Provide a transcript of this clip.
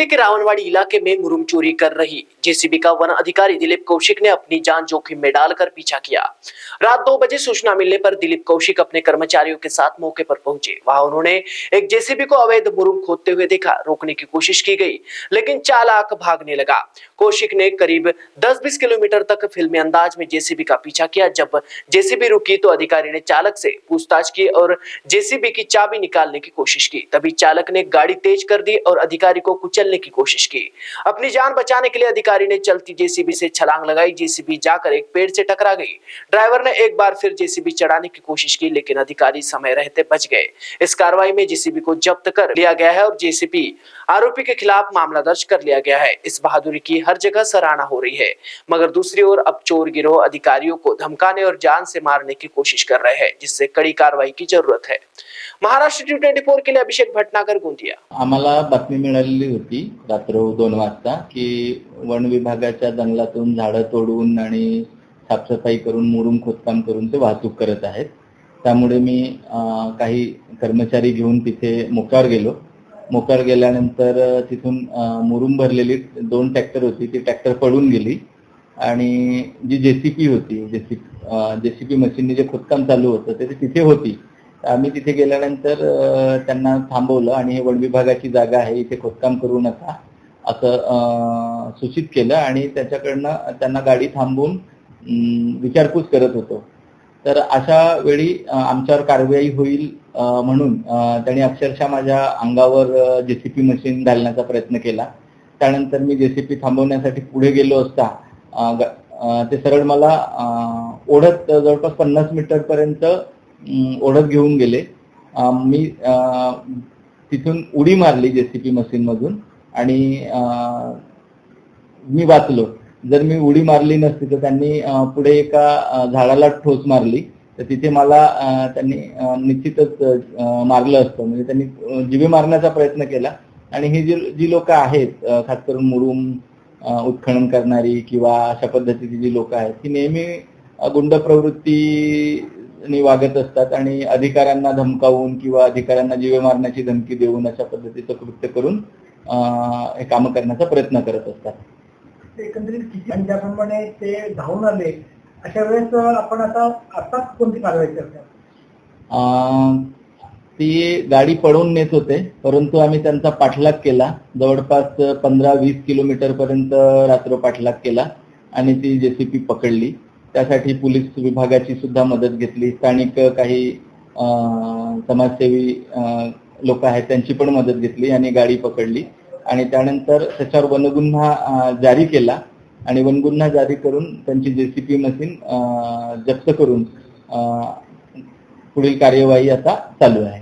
जिले के रावणवाड़ी इलाके में मुरुम चोरी कर रही जेसीबी का वन अधिकारी दिलीप कौशिक ने अपनी जान जोखिम में डालकर पीछा किया। रात 2 बजे सूचना मिलने पर दिलीप कौशिक अपने कर्मचारियों के साथ मौके पर पहुंचे। वहां उन्होंने एक जेसीबी को अवैध मुरुम खोदते हुए देखा। रोकने की कोशिश की गई, लेकिन चालक भागने लगा। कौशिक ने करीब 10-20 किलोमीटर तक फिल्मी अंदाज में जेसीबी का पीछा किया। जब जेसीबी रुकी तो अधिकारी ने चालक से पूछताछ की और जेसीबी की चाबी निकालने की कोशिश की। तभी चालक ने गाड़ी तेज कर दी और अधिकारी को कुचलने की कोशिश की। अपनी जान बचाने के लिए अधिकारी ने चलती जेसीबी से छलांग लगाई। जेसीबी जाकर एक पेड़ से टकरा गई। ड्राइवर ने एक बार फिर जेसीबी चढ़ाने की कोशिश की, लेकिन अधिकारी समय रहते बच गए। इस कार्रवाई में जेसीबी को जब्त कर लिया गया है और जेसीबी आरोपी के खिलाफ मामला दर्ज कर लिया गया है। इस बहादुरी की हर जगह सराहना हो रही है, मगर दूसरी ओर अब चोर गिरोह अधिकारियों को धमकाने और जान से मारने की कोशिश कर रहे हैं, जिससे कड़ी कार्रवाई की जरूरत है। महाराष्ट्र T24 के लिए अभिषेक भटनागर, गोंदिया। आम्हाला बातमी मिळालेली होती रात्र 2 वाजता की वन विभागाच्या जंगलातून झाडं तोडून आणि साफसफाई करून मुरुम खोदकाम करून ते वाहतूक करत आहेत। त्यामुळे मी काही कर्मचारी घेऊन तिथे मोक्यावर गेलो। मोक्यावर गेल्यानंतर तिथून मुरुम भरलेली 2 ट्रॅक्टर होती, ती ट्रॅक्टर पडून गेली आणि जी जेसीबी होती, जेसीबी मशीनने जे खोदकाम चालू होतं ते तिथे होती। आम्ही तिथे गेल्यानंतर त्यांना थांबवलं आणि हे वन विभागाची जागा आहे, इथे खोदकाम करू नका असं सूचित केलं आणि त्याच्याकडनं त्यांना गाडी थांबवून विचारपूस करत होतो। तर अशा वेळी आमच्यावर कारवाई होईल म्हणून त्यांनी अक्षरशः माझ्या अंगावर जेसीबी मशीन घालण्याचा प्रयत्न केला। त्यानंतर मी जेसीबी थांबवण्यासाठी पुढे गेलो असता ते सरळ मला ओढत जवळपास 50 मीटर पर्यंत ओढत घेऊन गेले। मी तिथून उडी मारली जेसीबी मशीन मधून आणि मी वाचलो। जर मी उडी मारली नसती तर त्यांनी पुढे एका झाडाला ठोस मारली, तर तिथे मला त्यांनी निश्चितच मारलं असतं। म्हणजे त्यांनी जीवे मारण्याचा प्रयत्न केला आणि ही जी लोक आहेत, खास करून मुरुम उत्खनन करणारी किंवा अशा पद्धतीची जी लोक आहेत, ती नेहमी गुंड प्रवृत्तीने वागत असतात आणि अधिकाऱ्यांना धमकावून किंवा अधिकाऱ्यांना जीवे मारण्याची धमकी देऊन अशा पद्धतीचं कृत्य करून हे काम करण्याचा प्रयत्न करत असतात। एकंदरीत किती आणि त्याप्रमाणे ते धावून आले, अशा वेळेस आपण आता कोणती कारवाई करता? ती गाडी पळवून नेत होते, परंतु आम्ही त्यांचा पाठलाग केला। जवळपास 15-20 किलोमीटर पर्यंत रात्र पाठलाग केला आणि ती जेसीबी पकडली। त्यासाठी पोलीस विभागाची सुद्धा मदत घेतली। स्थानिक काही समाजसेवी लोक आहेत, त्यांची पण मदत घेतली आणि गाडी पकडली आणि त्यानंतर त्याच्यावर वनगुन्हा जारी केला आणि वनगुन्हा जारी करून त्यांची जेसीबी मशीन जप्त करून पुढील कार्यवाही आता चालू आहे।